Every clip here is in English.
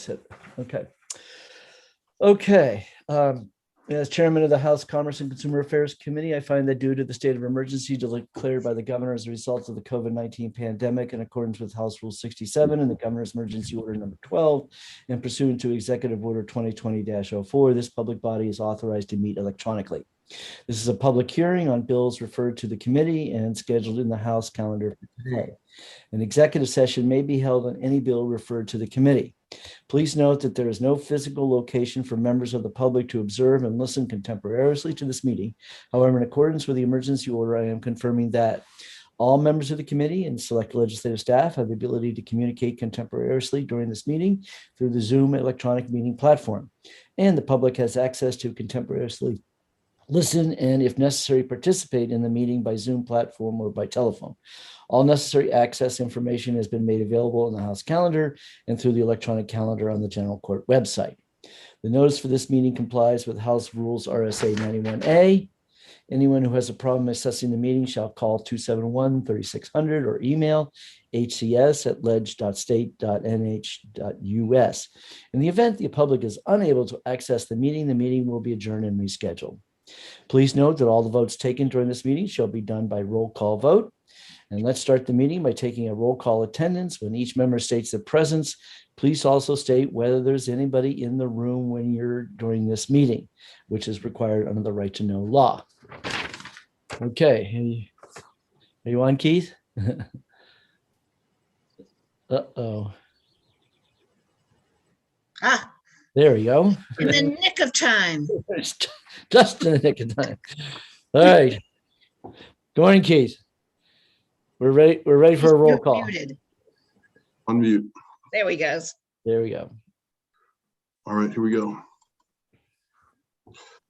That's it. Okay. Okay. As chairman of the House Commerce and Consumer Affairs Committee, I find that due to the state of emergency declared by the governor as a result of the COVID-19 pandemic in accordance with House Rule 67 and the governor's emergency order number 12 and pursuant to Executive Order 2020-04, this public body is authorized to meet electronically. This is a public hearing on bills referred to the committee and scheduled in the House calendar for today. An executive session may be held on any bill referred to the committee. Please note that there is no physical location for members of the public to observe and listen contemporaneously to this meeting. However, in accordance with the emergency order, I am confirming that all members of the committee and select legislative staff have the ability to communicate contemporaneously during this meeting through the Zoom electronic meeting platform. And the public has access to contemporaneously listen and, if necessary, participate in the meeting by Zoom platform or by telephone. All necessary access information has been made available in the House calendar and through the electronic calendar on the General Court website. The notice for this meeting complies with House Rules RSA 91A. Anyone who has a problem accessing the meeting shall call 271-3600 or email hcs@ledge.state.nh.us. In the event the public is unable to access the meeting will be adjourned and rescheduled. Please note that all the votes taken during this meeting shall be done by roll call vote. And let's start the meeting by taking a roll call attendance. When each member states their presence, please also state whether there's anybody in the room when you're during this meeting, which is required under the right to know law. Okay, are you on, Keith? Uh-oh. There we go. In the nick of time. Just in the nick of time. All right. Good morning, Keith. We're ready for a roll call. Muted. Unmute. There we go. There we go. All right, here we go.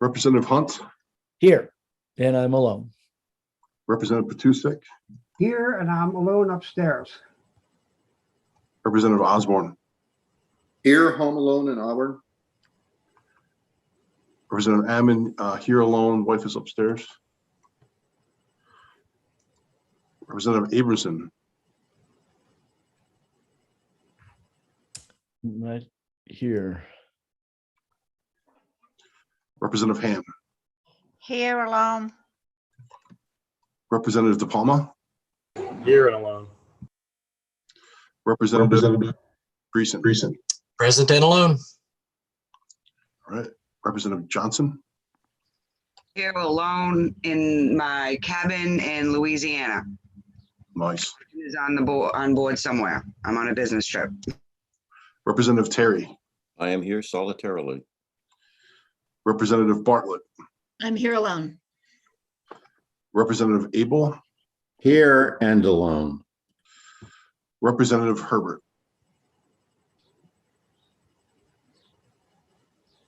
Representative Hunt. Here, and I'm alone. Representative Patusek. Here, and I'm alone upstairs. Representative Osborne. Here, home alone in Auburn. Representative Ammon, here alone, wife is upstairs. Representative Abramson. Right here. Representative Ham. Here alone. Representative De Palma. Here and alone. Representative Greason. Present and alone. All right. Representative Johnson. Here alone in my cabin in Louisiana. Nice. Is on board somewhere. I'm on a business trip. Representative Terry. I am here solitarily. Representative Bartlett. I'm here alone. Representative Abel. Here and alone. Representative Herbert.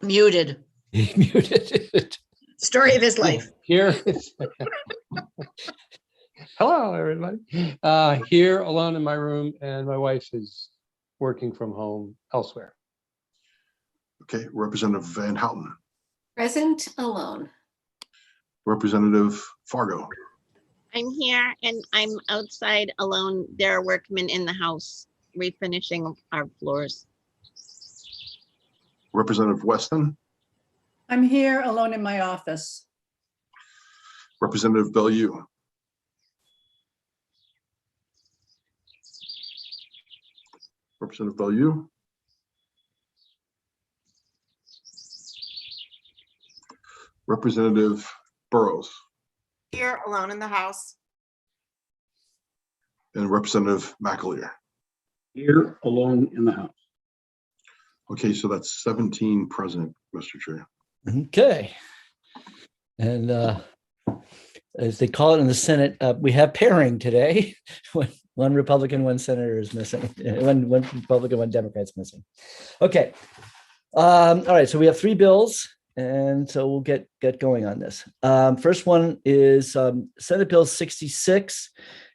Muted. Muted. Story of his life. Here. Hello, everybody. Here alone in my room, and my wife is working from home elsewhere. Okay. Representative Van Houten. Present alone. Representative Fargo. I'm here and I'm outside alone. There are workmen in the house refinishing our floors. Representative Weston. I'm here alone in my office. Representative Bellew. Representative Bellew. Representative Burrows. Here alone in the house. And Representative McAleer. Here alone in the house. Okay, so that's 17 present, Mr. Chair. Okay. And as they call it in the Senate, we have pairing today. One Republican, one senator is missing. One Republican, one Democrat's missing. Okay. All right. So we have three bills, and so we'll get going on this. First one is Senate Bill 66.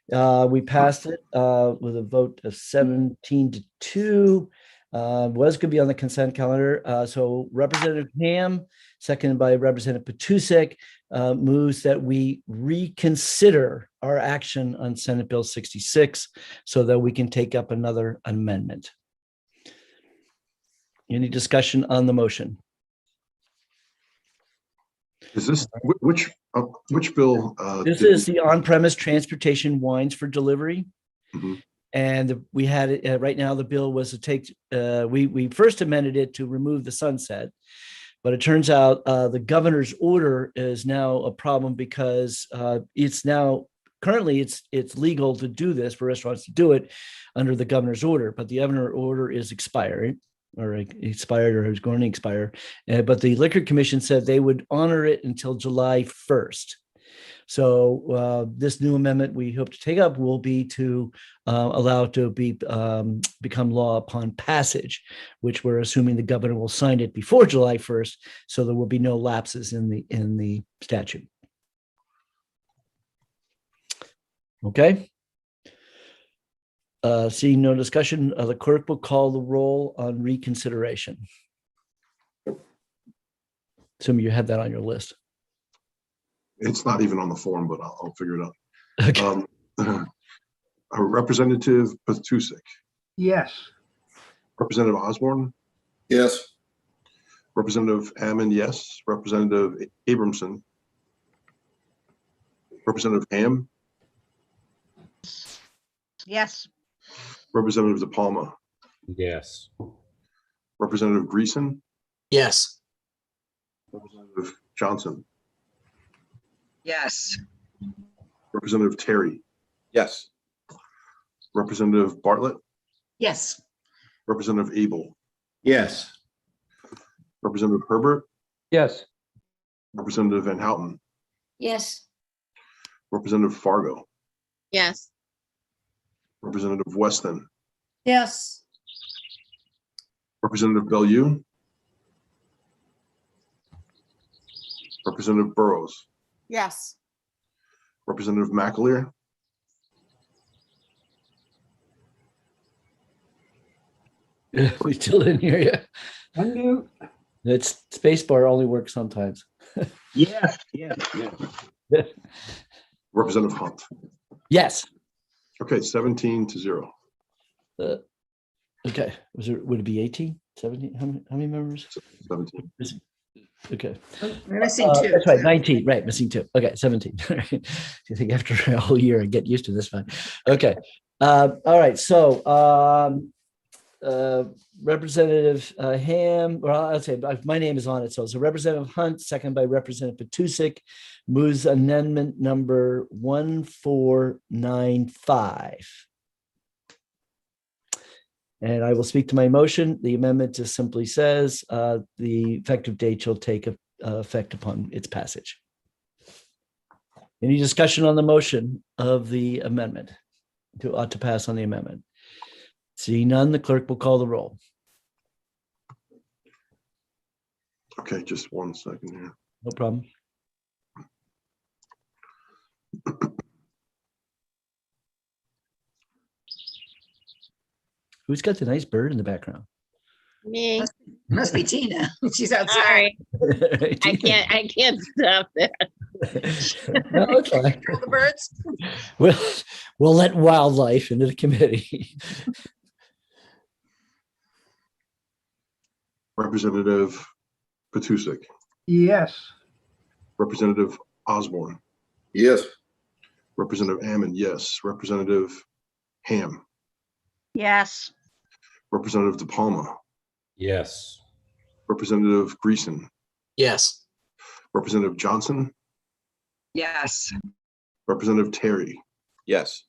We passed it with a vote of 17-2. Was going to be on the consent calendar. So Representative Ham, seconded by Representative Patusek, moves that we reconsider our action on Senate Bill 66 so that we can take up another amendment. Any discussion on the motion? Is this, which bill? This did is the on-premise transportation wines for delivery. Mhm. And we had it, right now, the bill was to take, we first amended it to remove the sunset. But it turns out the governor's order is now a problem because it's now, currently it's legal to do this for restaurants to do it under the governor's order, but the governor order is expiring or expired or is going to expire. But the Liquor Commission said they would honor it until July 1st. So this new amendment we hope to take up will be to allow it to be become law upon passage, which we're assuming the governor will sign it before July 1st. So there will be no lapses in the statute. Okay. Seeing no discussion, the clerk will call the roll on reconsideration. Assume you had that on your list. It's not even on the form, but I'll figure it out. Okay. Representative Patusek, Yes. Representative Osborne, Yes. Representative Ammon, yes. Representative Abramson, Representative Ham, Yes. Representative De Palma, Yes. Representative Greason, Yes. Representative Johnson, Yes. Representative Terry, Yes. Representative Bartlett, Yes. Representative Abel, Yes. Representative Herbert, Yes. Representative Van Houten, Yes. Representative Fargo, Yes. Representative Weston, Yes. Representative Bellew, Representative Burrows, Yes. Representative McAleer, We still didn't hear you. Unmute. That space bar only works sometimes. Yes. Yes. Yes. Representative Hunt. Yes. Okay, 17-0. Okay. Would it be 18, 17? How many members? 17. Okay. We're missing two. That's right, 19, right, missing 2. Okay, 17. You think after a whole year, I get used to this one. Okay. All right, so Representative Ham, well, I'll say my name is on it. So Representative Hunt, second by Representative Patusek, moves amendment number 1495. And I will speak to my motion. The amendment just simply says the effective date shall take effect upon its passage. Any discussion on the motion of the amendment to pass on the amendment? Seeing none, the clerk will call the roll. Okay, just 1 second here. No problem. Who's got the nice bird in the background? Me. Must be Tina. She's outside. Sorry. I can't stop that. No, it's fine. Control the birds. We'll let wildlife into the committee. Representative Patusek, Yes. Representative Osborne, Yes. Representative Ammon, yes. Representative Ham, Yes. Representative De Palma, Yes. Representative Greason, Yes. Representative Johnson, Yes. Representative Terry, Yes.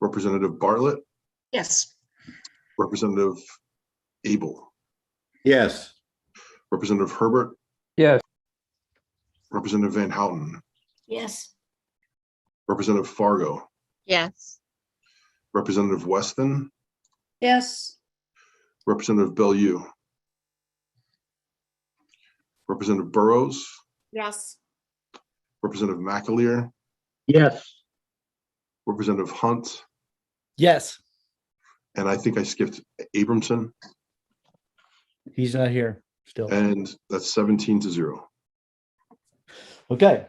Representative Bartlett, Yes. Representative Abel, Yes. Representative Herbert, Yes. Representative Van Houten, Yes. Representative Fargo, Yes. Representative Weston, Yes. Representative Bellew, Representative Burrows, Yes. Representative McAleer, Yes. Representative Hunt, Yes, and I think I skipped Abramson, he's not here still. and that's 17-0. Okay.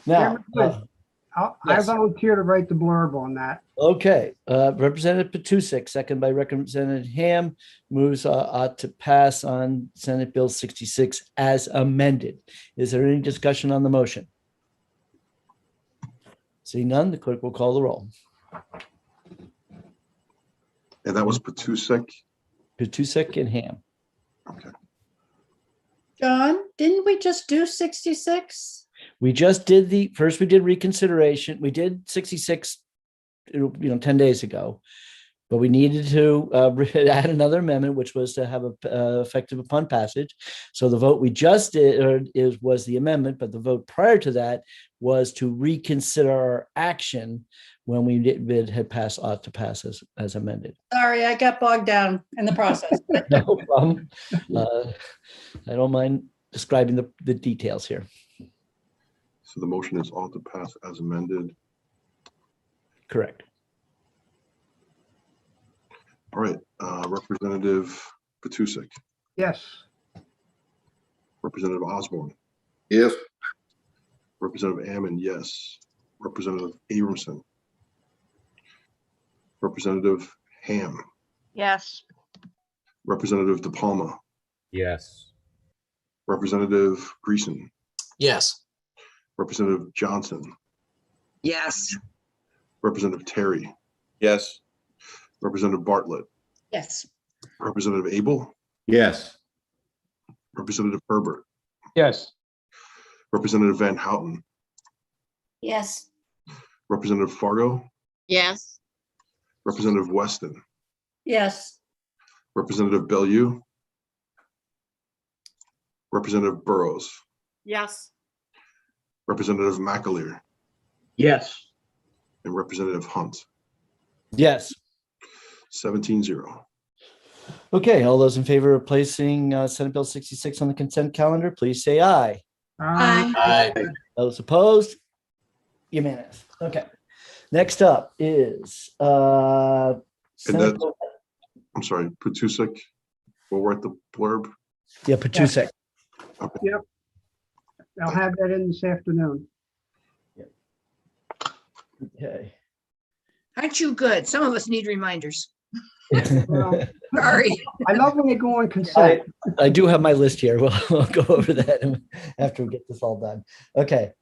Now, Chairman, I Yes. volunteer to write the blurb on that. Okay, Representative Petusic, second by Representative Ham, moves ought to pass on Senate Bill 66 as amended. Is there any discussion on the motion? Seeing none, the clerk will call the roll. And that was Petusic. Petusic and Ham. Okay. John, didn't we just do 66? We just did we did reconsideration. We did 66, 10 days ago, but we needed to add another amendment, which was to have a effective upon passage. So the vote we just did was the amendment, but the vote prior to that was to reconsider our action when we had passed ought to pass as amended. Sorry, I got bogged down in the process. No problem. I don't mind describing the details here. So the motion is ought to pass as amended. Correct. All right, Representative Petusic, Yes. Representative Osborne, Yes. Representative Ammon, yes. Representative Abramson, Representative Ham, Yes. Representative De Palma, Yes. Representative Greason, Yes. Representative Johnson, Yes. Representative Terry, Yes. Representative Bartlett, Yes. Representative Abel, Yes. Representative Herbert, Yes. Representative Van Houten, Yes. Representative Fargo, Yes. Representative Weston, Yes. Representative Bellew, Representative Burrows, Yes. Representative McAleer, Yes. and Representative Hunt. Yes. 17-0. Okay, all those in favor of placing Senate Bill 66 on the consent calendar, please say aye. Aye. Aye. Those opposed? Unanimous. Okay. Next up is Senate that- Bill- I'm sorry, Petusic will write the blurb. yeah, Petusic. I'll have that in this afternoon. Okay. Aren't you good? Some of us need reminders. Well, Sorry. I love when they go on consent. I do have my list here. We'll go over that after we get this all done. Okay.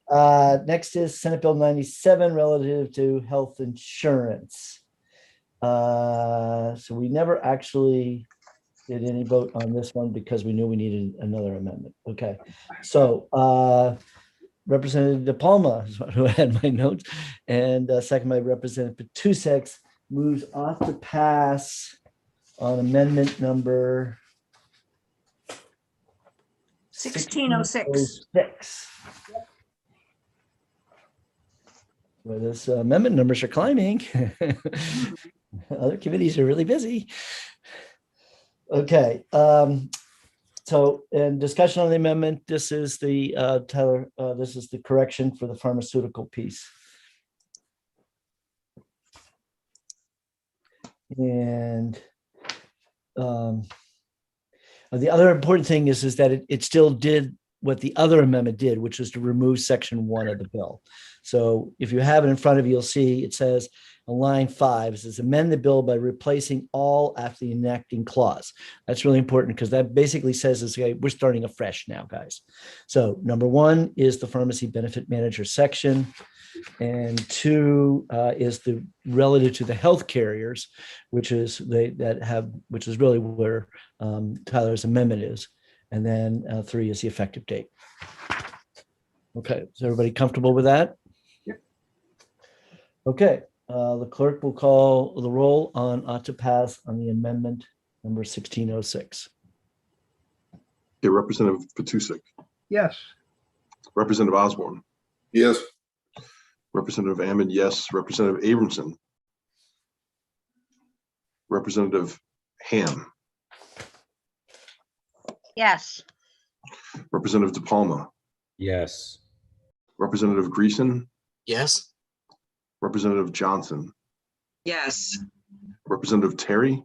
Next is Senate Bill 97 relative to health insurance. So we never actually did any vote on this one because we knew we needed another amendment. Okay. So Representative De Palma is who had my notes, and second by Representative Petusic moves off to pass on amendment number 1606. 1606. Well, this amendment numbers are climbing. Other committees are really busy. Okay. So in discussion on the amendment, this is the Tyler, this is the correction for the pharmaceutical piece. And the other important thing is that it still did what the other amendment did, which was to remove section 1 of the bill. So if you have it in front of you, you'll see it says on line 5, it says amend the bill by replacing all after the enacting clause. That's really important because that basically says is, okay, we're starting afresh now, guys. So number 1 is the pharmacy benefit manager section. And 2 is the relative to the health carriers, which is which is really where Tyler's amendment is. And then 3 is the effective date. Okay, is everybody comfortable with that? Yep. Okay, the clerk will call the roll on ought to pass on the amendment number 1606. Okay, Representative Petusic, Yes. Representative Osborne, Yes. Representative Ammon, yes. Representative Abramson, Representative Ham, Yes. Representative De Palma, Yes. Representative Greason, Yes. Representative Johnson, Yes. Representative Terry,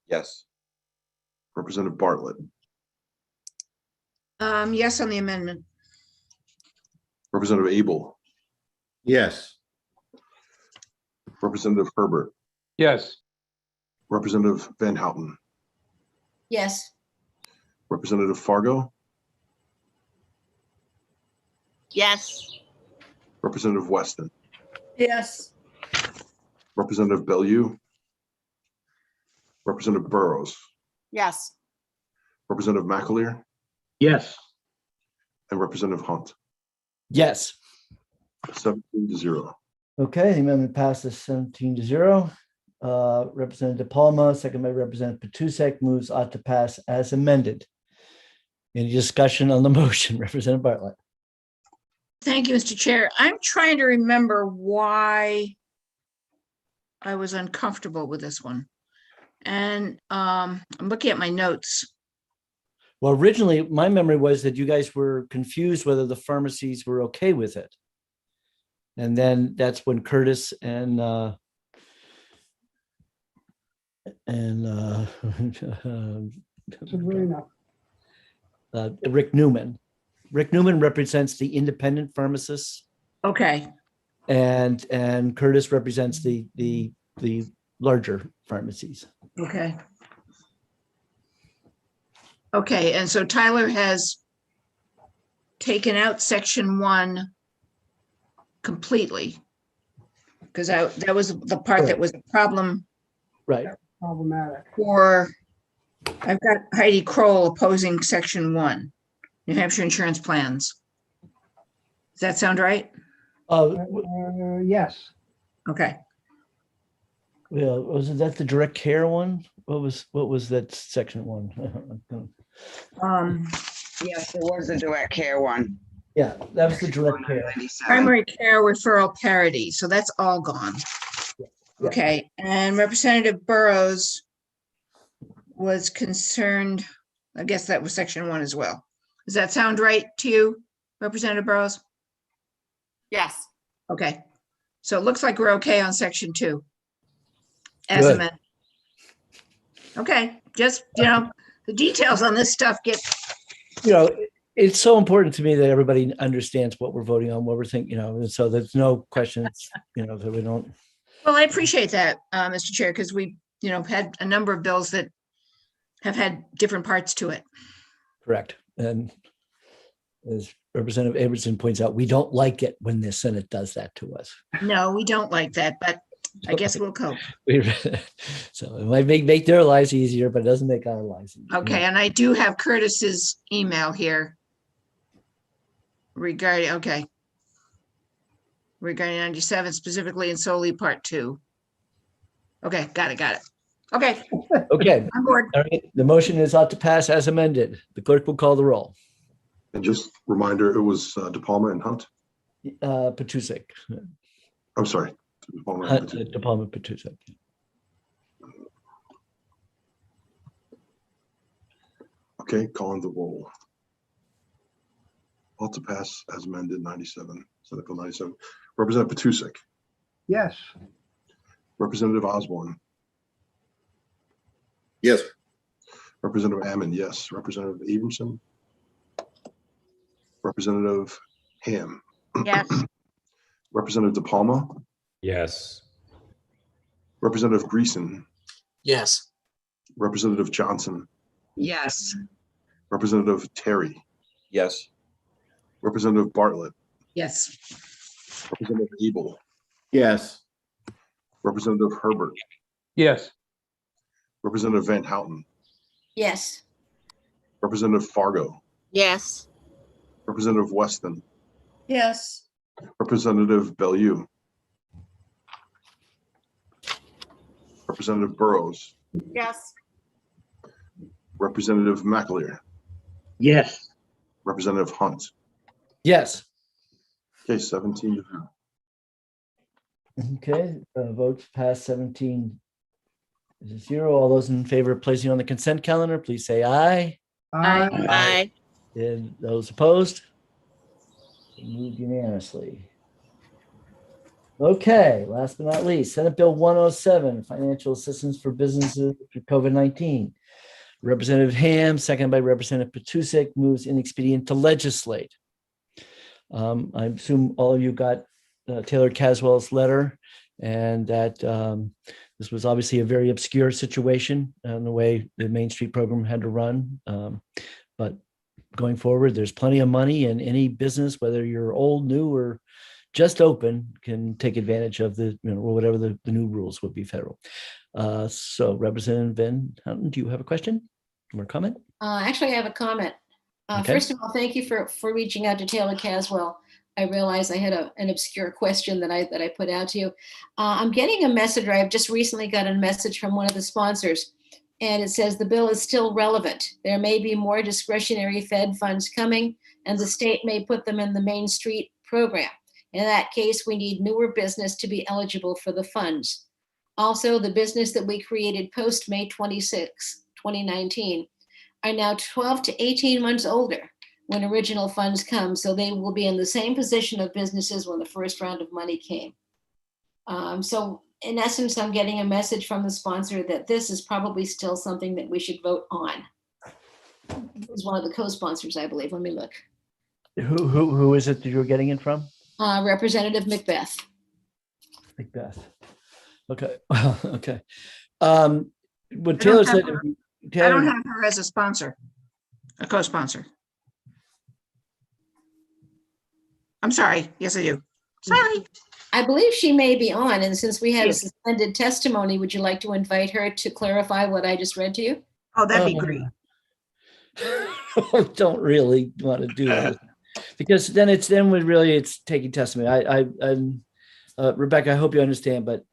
Yes. Representative Bartlett, Yes on the amendment. Representative Abel, Yes. Representative Herbert, Yes. Representative Van Houten, Yes. Representative Fargo, Yes. Representative Weston, Yes. Representative Bellew, Representative Burrows, Yes. Representative McAleer, Yes. and Representative Hunt. Yes. 17-0. Okay, the amendment passes 17-0. Representative Palma, second by Representative Petusek, moves ought to pass as amended. Any discussion on the motion? Representative Bartlett. Thank you, Mr. Chair. I'm trying to remember why I was uncomfortable with this one. And I'm looking at my notes. Well, originally, my memory was that you guys were confused whether the pharmacies were okay with it. And then that's when Curtis and Sabrina. Rick Newman. Rick Newman represents the independent pharmacists, Okay, and Curtis represents the larger pharmacies. okay. Okay, and so Tyler has taken out section 1 completely. Because that was the part that was a problem Right. Problematic. for, I've got Heidi Kroll opposing section 1, New Hampshire insurance plans. Does that sound right? Yes. Okay, Yeah, was that the direct care one? What was that section 1? Yes, there was a direct care one. Yeah, that was the direct care. 97. primary care referral parity, so that's all gone. Yeah. Okay, and Representative Burrows was concerned, I guess that was section 1 as well. Does that sound right to you, Representative Burrows? Yes. Okay, so it looks like we're okay on section 2. As Good. amended. Okay, just, the details on this stuff get, It's so important to me that everybody understands what we're voting on, what we're thinking, and so there's no questions, that we don't. well, I appreciate that, Mr. Chair, because we, had a number of bills that have had different parts to it. Correct. And as Representative Abrahamson points out, we don't like it when the Senate does that to us. No, we don't like that, but I guess we'll cope. So it might make their lives easier, but it doesn't make our lives easier. Okay, and I do have Curtis's email here regarding 97 specifically and solely part 2. Okay, got it. Okay, Okay. I'm board. All right. The motion is ought to pass as amended. The clerk will call the roll. And just reminder, it was De Palma and Hunt. Petusek. I'm sorry. De Palma and Hunt, Hunt. De Palma, Petusek. Okay, calling the roll. Ought to pass as amended 97, Senate Bill 97. Representative Petusek, Yes. Representative Osborne, Yes. Representative Ammon, yes. Representative Abramson, Representative Ham, Yes. Representative De Palma, Yes. Representative Greason, Yes. Representative Johnson, Yes. Representative Terry, Yes. Representative Bartlett, Yes, Representative Abel, Yes. Representative Herbert, Yes. Representative Van Houten, Yes. Representative Fargo, Yes. Representative Weston, Yes. Representative Bellew, Representative Burrows, Yes. Representative McAleer, Yes. Representative Hunt. Yes. Okay, 17-0. Okay, votes passed 17-0. All those in favor of placing on the consent calendar, please say aye. Aye. Aye. And those opposed? Moved unanimously. Okay, last but not least, Senate Bill 107, financial assistance for businesses through COVID-19. Representative Ham, seconded by Representative Petusek, moves inexpedient to legislate. I assume all of you got Taylor Caswell's letter. and that this was obviously a very obscure situation and the way the Main Street program had to run. But going forward, there's plenty of money, and any business, whether you're old, new, or just open, can take advantage of the, whatever the new rules would be federal. So Representative Van Houten, do you have a question or comment? Actually, I have a comment. Okay. First of all, thank you for reaching out to Taylor Caswell. I realized I had an obscure question that I put out to you. I'm getting a message, or I've just recently got a message from one of the sponsors, and it says the bill is still relevant. There may be more discretionary Fed funds coming, and the state may put them in the Main Street program. In that case, we need newer business to be eligible for the funds. Also, the business that we created post May 26, 2019, are now 12 to 18 months older when original funds come, so they will be in the same position of businesses when the first round of money came. So in essence, I'm getting a message from the sponsor that this is probably still something that we should vote on. He's one of the co-sponsors, I believe. Let me look. Who is it that you're getting it from? Representative Macbeth. Macbeth. Okay. Okay. What Taylor said. I don't have her as a sponsor, a co-sponsor. I'm sorry. Yes, I do. Sorry. I believe she may be on, and since we had a Yes. suspended testimony, would you like to invite her to clarify what I just read to you? Oh, that'd be great. Don't really want to do that, because then it's taking testimony. Rebecca, I hope you understand, but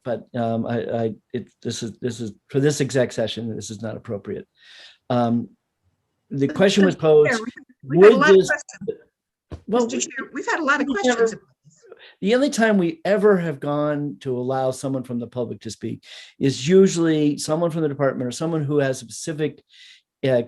this is for this exec session. This is not appropriate. The question was posed. We've had a Would lot of this? questions. Well, Mr. Chair, we've had a lot of we questions. the only time we ever have gone to allow someone from the public to speak is usually someone from the department or someone who has a specific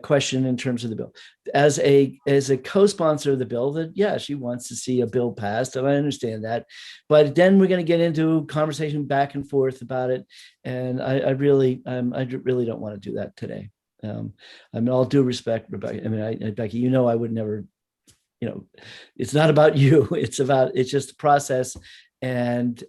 question in terms of the bill. As a co-sponsor of the bill, that she wants to see a bill passed, and I understand that, but then we're going to get into conversation back and forth about it, and I really don't want to do that today. All due respect, Rebecca. Becky, I would never. It's not about you. It's just the process, and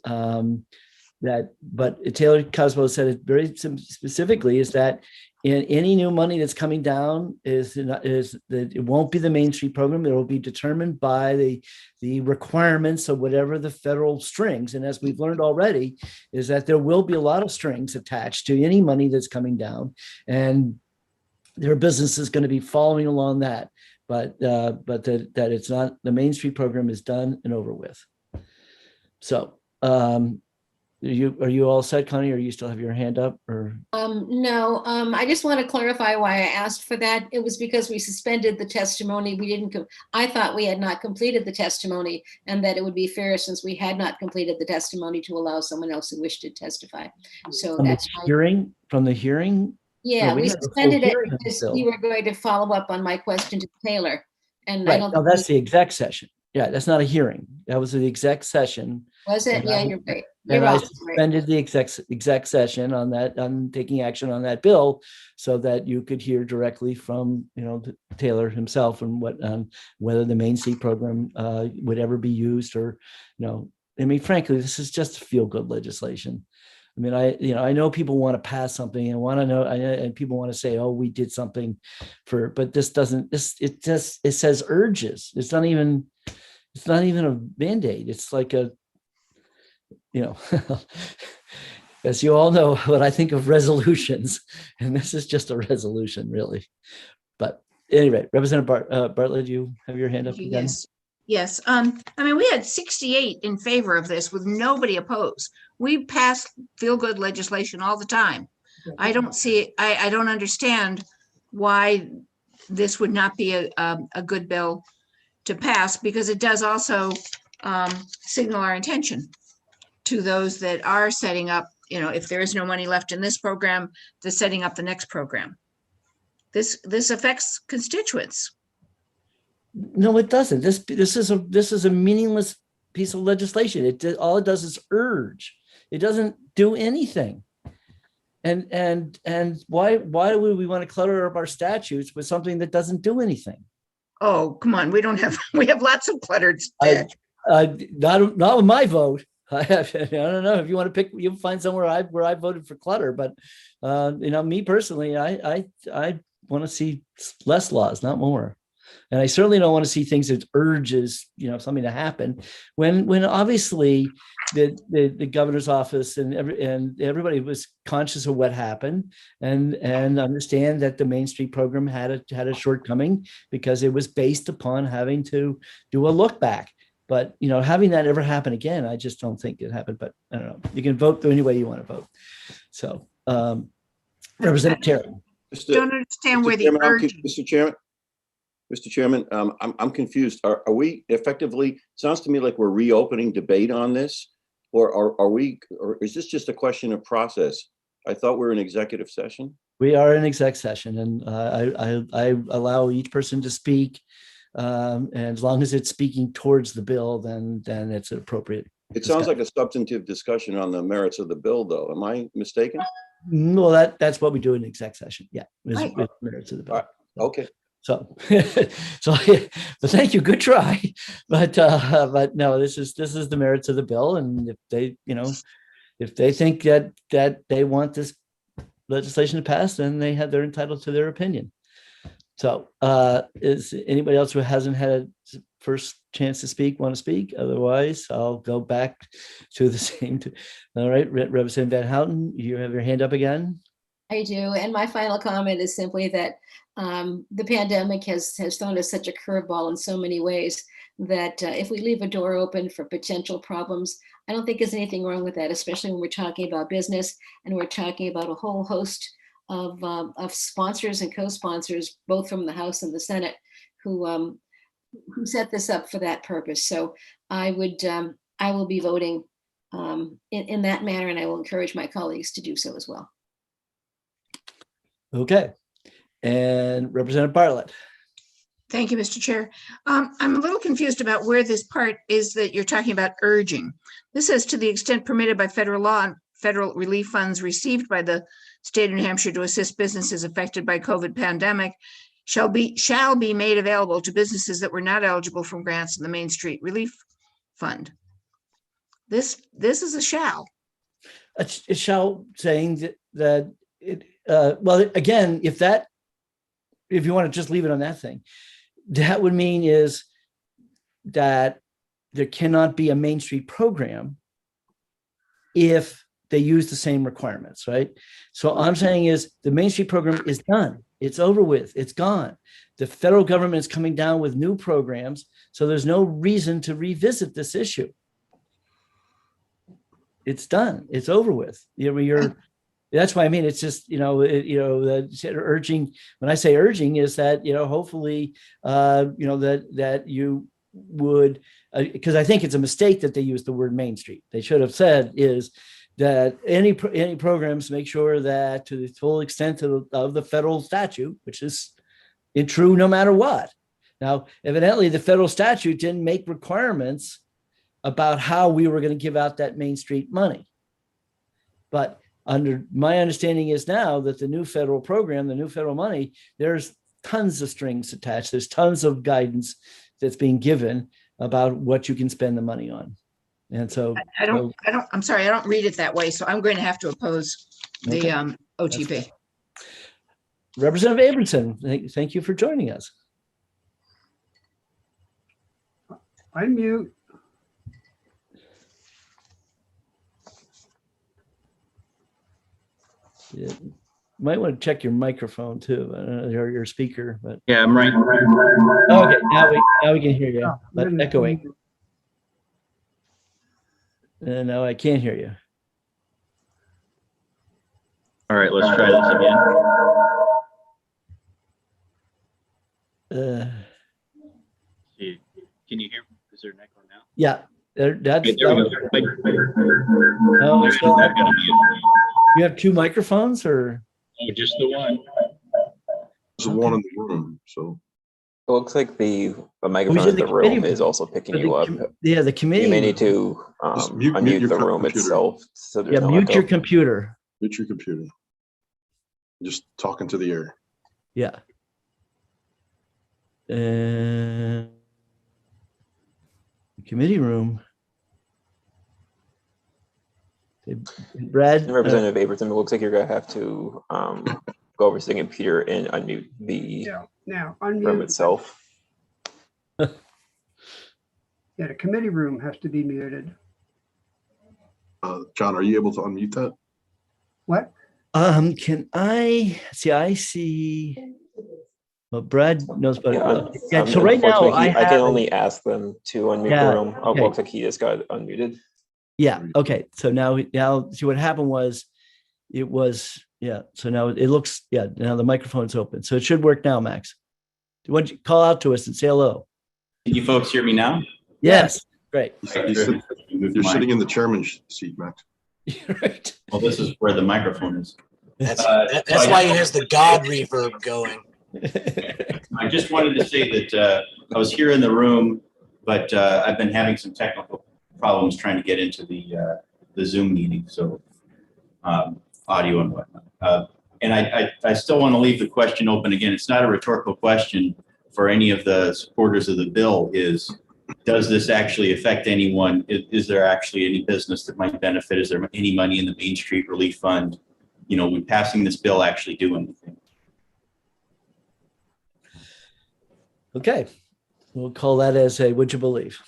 but Taylor Cosmo said it very specifically, is that in any new money that's coming down is that it won't be the Main Street program. It will be determined by the requirements of whatever the federal strings. And as we've learned already, is that there will be a lot of strings attached to any money that's coming down, and their business is going to be following along that. But that it's not, the Main Street program is done and over with. So are you all set, Connie, or you still have your hand up? Or No, I just want to clarify why I asked for that. It was because we suspended the testimony. I thought we had not completed the testimony, and that it would be fair, since we had not completed the testimony, to allow someone else who wished to testify. So from that's the hearing. Yeah, No, we we had a full suspended it hearing because still. you were going to follow up on my question to Taylor. And I Right. don't. No, that's the exec session. Yeah, that's not a hearing. That was the exec session. Was it? And Yeah, I- you're right. And You're I right. suspended the exec session on taking action on that bill, so that you could hear directly from Taylor himself and whether the Main Street program would ever be used, or frankly, this is just feel-good legislation. I know people want to pass something and want to know, and people want to say, "Oh, we did something but this doesn't. It says urges. It's not even a mandate. It's like as you all know, what I think of resolutions, and this is just a resolution, really. But anyway, Representative Bartlett, you have your hand up again. Yes. We had 68 in favor of this with nobody opposed. We pass feel-good legislation all the time. I don't understand why this would not be a good bill to pass, because it does also signal our intention to those that are setting up, if there is no money left in this program, they're setting up the next program. This affects constituents. No, it doesn't. This is a meaningless piece of legislation. All it does is urge. It doesn't do anything. And why would we want to clutter up our statutes with something that doesn't do anything? Oh, come on. We have lots of cluttered statutes. Not with my vote. I don't know if you want to pick, you'll find somewhere where I voted for clutter, but me personally, I want to see less laws, not more. And I certainly don't want to see things that urges, something to happen when obviously the governor's office and everybody was conscious of what happened and understand that the Main Street program had a shortcoming because it was based upon having to do a look back. But having that ever happen again, I just don't think it happened. But I don't know. You can vote any way you want to vote. So, Representative Terry. Don't understand where the Chairman, urge. Mr. Chairman, I'm confused. Are we effectively, sounds to me like we're reopening debate on this, or is this just a question of process? I thought we were in executive session. We are in exec session, and I allow each person to speak. And as long as it's speaking towards the bill, then it's appropriate. It sounds like a substantive discussion on the merits of the bill, though. Am I mistaken? Well, that's what we do in exec session. Yeah, Right. with merits of the bill. Right. Okay. So, but thank you. Good try. But no, this is the merits of the bill, and if they think that they want this legislation to pass, then they're entitled to their opinion. So, is anybody else who hasn't had a first chance to speak want to speak? Otherwise, I'll go back to the same. All right, Representative Van Houten, you have your hand up again. I do. And my final comment is simply that the pandemic has thrown us such a curveball in so many ways that if we leave a door open for potential problems, I don't think there's anything wrong with that, especially when we're talking about business and we're talking about a whole host of sponsors and co-sponsors, both from the House and the Senate, who set this up for that purpose. So I will be voting in that manner, and I will encourage my colleagues to do so as well. Okay. And Representative Bartlett. Thank you, Mr. Chair. I'm a little confused about where this part is that you're talking about urging. This says to the extent permitted by federal law and federal relief funds received by the state of New Hampshire to assist businesses affected by COVID pandemic shall be made available to businesses that were not eligible for grants in the Main Street Relief Fund. This is a shall. A shall saying that it, well, again, if you want to just leave it on that thing, that would mean is that there cannot be a Main Street program if they use the same requirements, right? So all I'm saying is the Main Street program is done. It's over with. It's gone. The federal government is coming down with new programs, so there's no reason to revisit this issue. It's done. It's over with. That's why I mean, it's just, the urging, when I say urging is that, hopefully, that you would, because I think it's a mistake that they use the word Main Street. They should have said is that any programs make sure that to the full extent of the federal statute, which is true no matter what. Now, evidently the federal statute didn't make requirements about how we were going to give out that Main Street money. But under my understanding is now that the new federal program, the new federal money, there's tons of strings attached. There's tons of guidance that's being given about what you can spend the money on. And so I'm sorry, I don't read it that way. So I'm going to have to oppose the OTP. Representative Abramson, thank you for joining us. Unmute. You might want to check your microphone too, or your speaker. But Yeah, I'm right. okay, now we can hear you, but echoing. No, I can't hear you. All right, let's try this again. Can you hear? Is there an echo now? Yeah, that's. Okay, there we go. No, you have two microphones, or? Oh, just the one. There's one in the room, so. It looks like the microphone in the room is also picking you up. Yeah, the committee. You may need to unmute the room itself. So there's no mute echo. your computer. Mute your computer. Just talking to the air. Yeah. Committee room. Brad, Representative Aberton, it looks like you're gonna have to go over to computer and unmute the Yeah, now room unmute. itself. Yeah, the committee room has to be muted. John, are you able to unmute that? What? can I see? I see. Well, Brad knows better. Yeah, so right now Unfortunately, I can have only ask them to unmute Yeah, the room. Oh, okay. looks like he just got unmuted. Yeah. Okay. So now see what happened was so now it looks, now the microphone's open. So it should work now, Max. Why don't you call out to us and say hello? Can you folks hear me now? Yes. Great. You're sitting in the chairman's seat, Max. Right. Well, this is where the microphone is. That's why he has the God reverb going. I just wanted to say that I was here in the room, but I've been having some technical problems trying to get into the Zoom meeting, so audio and whatnot. And I still want to leave the question open again. It's not a rhetorical question for any of the supporters of the bill. Does this actually affect anyone? Is there actually any business that might benefit? Is there any money in the Main Street Relief Fund? Would passing this bill actually do anything? Okay. We'll call that as a would you believe?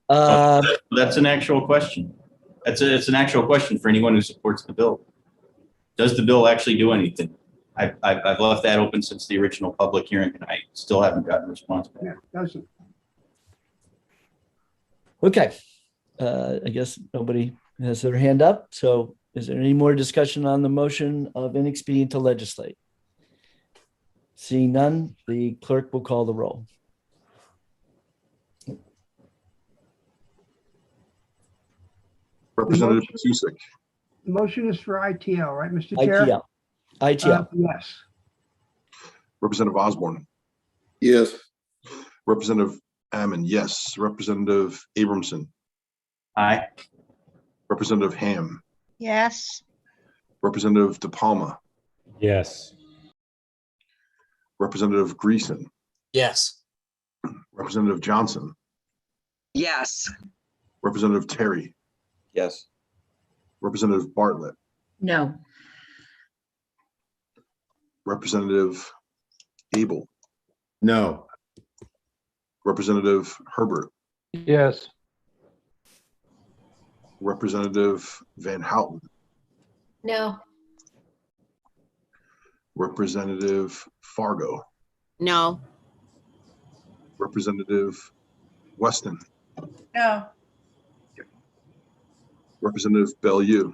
That's an actual question. It's an actual question for anyone who supports the bill. Does the bill actually do anything? I've left that open since the original public hearing, and I still haven't gotten a response back. Yeah, doesn't. Okay. I guess nobody has their hand up. So is there any more discussion on the motion of inexpedient to legislate? Seeing none, the clerk will call the roll. Representative Matusek. The motion is for ITL, right, Mr. Chair? ITL. Yes. Representative Osborne. Yes. Representative Ammon, yes. Representative Abramson. Aye. Representative Ham. Yes. Representative De Palma. Yes. Representative Greason. Yes. Representative Johnson. Yes. Representative Terry. Yes. Representative Bartlett. No. Representative Abel. No. Representative Herbert. Yes. Representative Van Houten. No. Representative Fargo. No. Representative Weston. No. Representative Bellew.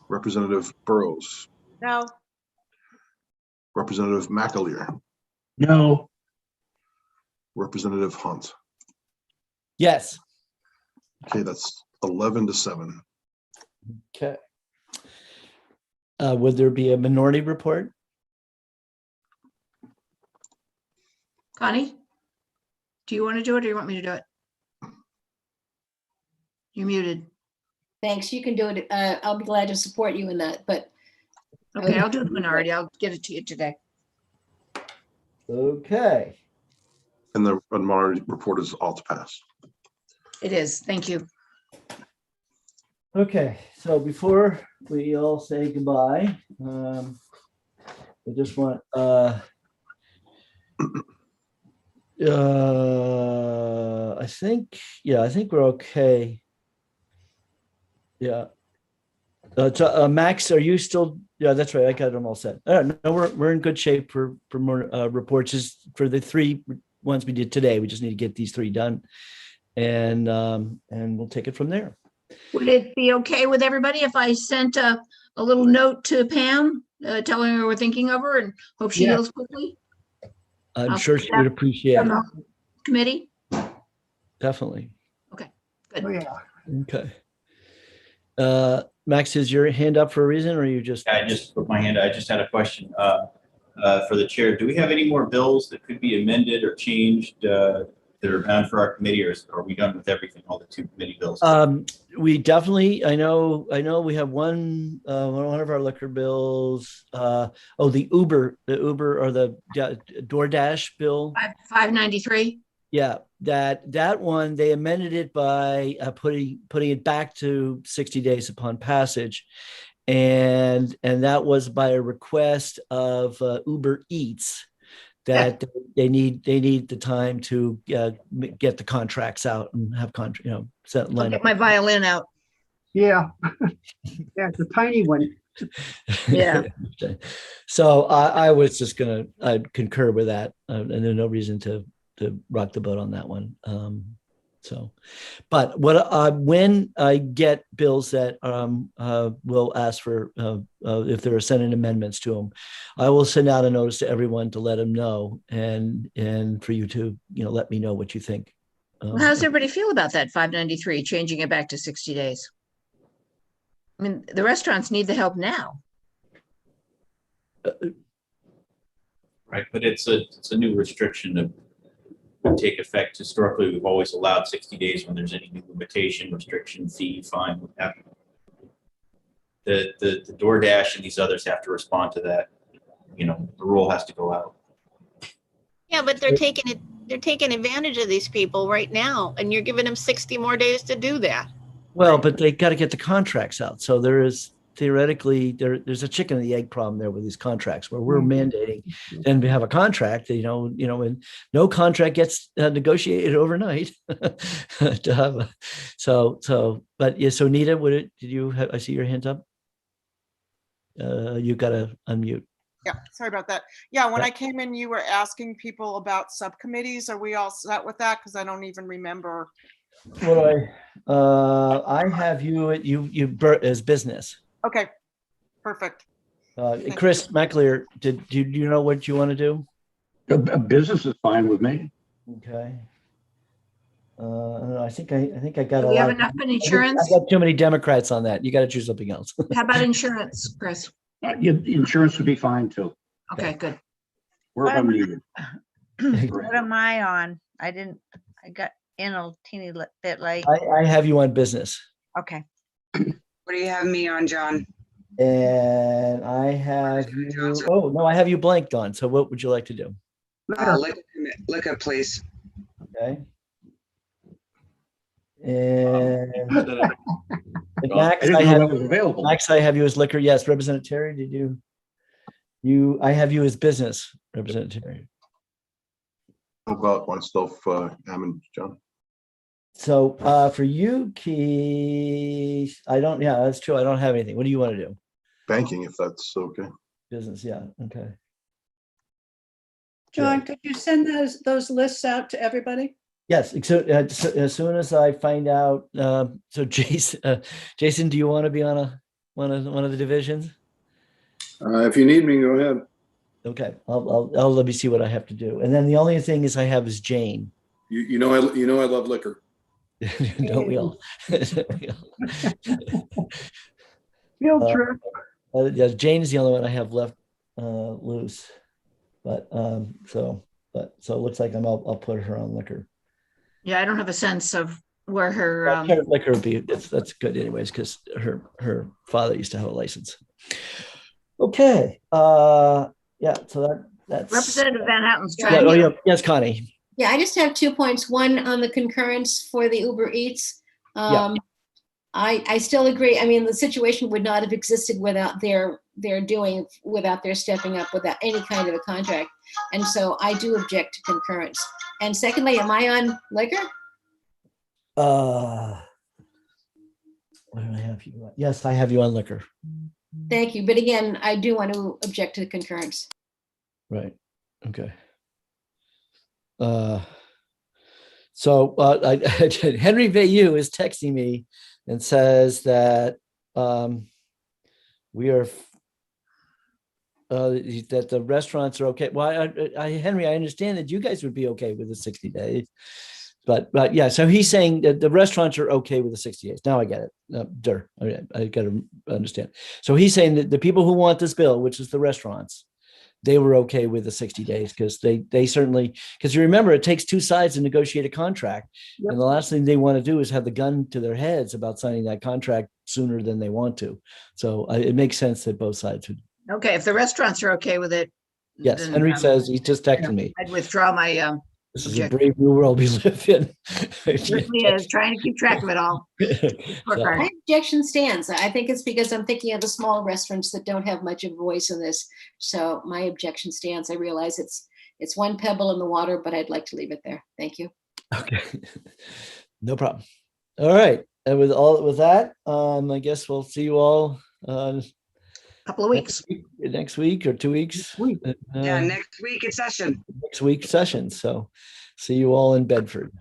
Representative Burrows. No. Representative McAleer. No. Representative Hunt. Yes. Okay, that's 11-7. Okay. Would there be a minority report? Connie? Do you want to do it or do you want me to do it? You're muted. Thanks. You can do it. I'll be glad to support you in that, but. Okay, I'll do the minority. I'll get it to you today. Okay. And the minority report is all to pass. It is. Thank you. Okay, so before we all say goodbye, I just want I think we're okay. Yeah. Max, are you still? Yeah, that's right. I got them all set. No, we're in good shape for more reports. Just for the 3 ones we did today, we just need to get these 3 done, and we'll take it from there. Would it be okay with everybody if I sent a little note to Pam telling her we're thinking of her and hope she heals quickly? I'm sure she would appreciate From it. the committee? Definitely. Okay, good. Oh, yeah. Okay. Max, is your hand up for a reason, or you just? I just put my hand. I just had a question for the chair. Do we have any more bills that could be amended or changed that are bound for our committee, or are we done with everything? All the 2 committee bills? We definitely. I know. We have one of our liquor bills. The Uber or the DoorDash bill. 593. Yeah, that one, they amended it by putting it back to 60 days upon passage. And that was by a request of Uber Eats that they need the time to get the contracts out and have set I'll line get up. my violin out. Yeah. Yeah, it's a tiny one. Yeah. So I was just I'd concur with that, and there's no reason to rock the boat on that one. But when I get bills that will ask for if there are Senate amendments to them, I will send out a notice to everyone to let them know, and for you to let me know what you think. Well, how does everybody feel about that 593, changing it back to 60 days? I mean, the restaurants need the help now. Right, but it's a new restriction that would take effect. Historically, we've always allowed 60 days when there's any new limitation, restriction, fee, fine, what have you. The DoorDash and these others have to respond to that. The rule has to go out. Yeah, but they're taking advantage of these people right now, and you're giving them 60 more days to do that. Well, but they got to get the contracts out. So there is theoretically there's a chicken and the egg problem there with these contracts, where we're mandating then we have a contract, and no contract gets negotiated overnight. But yeah. So Nita, did you have? I see your hand up. You got to unmute. Yeah, sorry about that. Yeah, when I came in, you were asking people about subcommittees. Are we all set with that? Because I don't even remember. What do I have you as business. Okay, perfect. Chris McAleer, do you know what you want to do? Business is fine with me. Okay. I think I got Do a we lot. have enough in insurance? I got too many Democrats on that. You got to choose something else. How about insurance, Chris? Insurance would be fine too. Okay, good. We're unmuted. What am I on? I got in a teeny bit late. I have you on business. Okay. What do you have me on, John? And I have you. Oh no, I have you blanked on. So what would you like to do? Liquor, please. Okay. And Max, I have you as liquor. Yes, Representative Terry, did you? I have you as business, Representative Terry. How about myself, Hammond, John? So for you, Keith, I don't. Yeah, that's true. I don't have anything. What do you want to do? Banking, if that's okay. Business, yeah. Okay. John, could you send those lists out to everybody? Yes. So as soon as I find out, so Jason, do you want to be on one of the divisions? If you need me, go ahead. Okay. I'll let me see what I have to do. And then the only thing is I have is Jane. You know I love liquor. Don't we all? Field trip. Yeah, Jane is the only one I have left loose. But so it looks like I'll put her on liquor. Yeah, I don't have a sense of where her liquor would be. That's good anyways, because her father used to have a license. Okay. Yeah, so that's Representative Van Houten's yeah, trying. yeah. Yes, Connie. Yeah, I just have 2 points. One on the concurrence for the Uber Eats. I still agree. I mean, the situation would not have existed without their stepping up without any kind of a contract. And so I do object to concurrence. And secondly, am I on liquor? What do I have you on? Yes, I have you on liquor. Thank you. But again, I do want to object to the concurrence. Right. Okay. Henry Vayu is texting me and says that we are that the restaurants are okay. Well, Henry, I understand that you guys would be okay with the 60 days, but yeah. So he's saying that the restaurants are okay with the 60 days. Now I get it. I got to understand. So he's saying that the people who want this bill, which is the restaurants, they were okay with the 60 days because they certainly, because you remember it takes two sides to negotiate a contract. Yep. And the last thing they want to do is have the gun to their heads about signing that contract sooner than they want to. So it makes sense that both sides would. Okay, if the restaurants are okay with it. Yes, Henry says, he just texted me. I'd withdraw my This is a brave new world we live in. Certainly is, trying to keep track of it all. So- My objection stands. I think it's because I'm thinking of the small restaurants that don't have much of a voice in this. So my objection stands. I realize it's one pebble in the water, but I'd like to leave it there. Thank you. Okay, no problem. All right, and with that, I guess we'll see you all Couple of weeks. next week or 2 weeks. Yeah, next week it's session. Next week session. So see you all in Bedford.